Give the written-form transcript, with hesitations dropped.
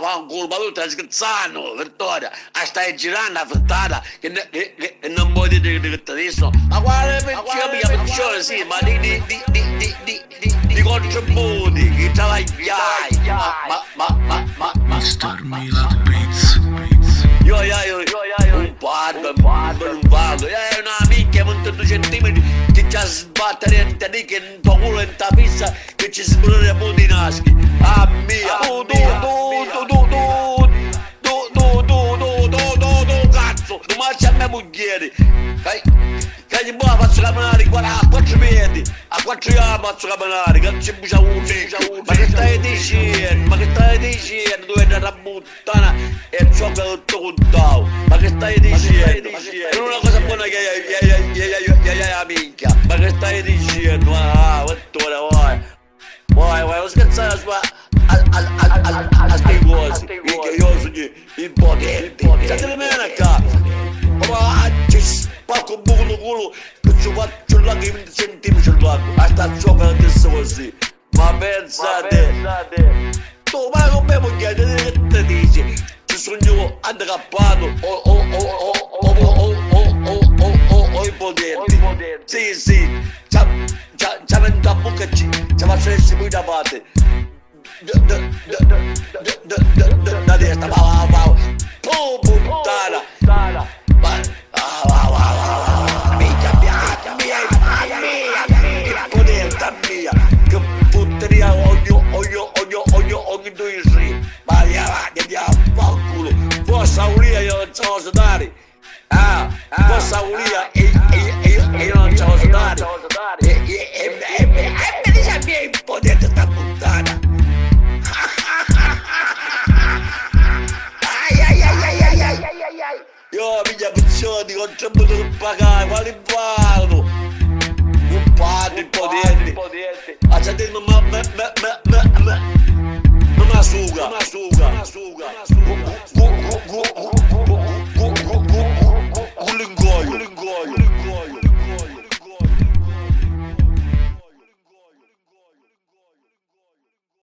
fanculo, ma tu stai scherzando, Vittoria, stai girando a frittata che non puoi dire che ti dicono, ma quale pensione, sì, ma di contributi, che te l'hai Mr. Milad Beats. Io un vado, è una minchia molto 2 centimetri che ci sbattere lì che in tuo culo in ta pizza che ci sbrune a punti naschi. Ah mia, cazzo, tu mangi a me moglie, che gli buona faccio camminare a 4 piedi, a 4 anni faccio camminare, che ci bucia ma che stai dicendo, tu sei una puttana e ciò che tutto contato, ma che stai dicendo, è una cosa buona che hai minchia, ma che stai dicendo, vai, non scherzare a sti cosi, che io sono impotente, senti me a casa, ma ci spacco un buco di culo, che ci faccio là che 20 centimetri a sta giocando adesso così, ma pensate, tu vai con me moglie, che ti dici, ci sogno handicappato o impotente, sì, c'ha venuto a bocca e ci faccio essere poi da parte, da destra, va, puttana, impotente mia, che putteria ogni 2 sì, ma andiamo a culo, forza ulia io non ce lo so dare, forza ulia e io non ce lo so dare, e mi dice a me impotente sta puttana. Io miglia piccioni, contributo che pagare, quali vado? Un padre impotente, a sentire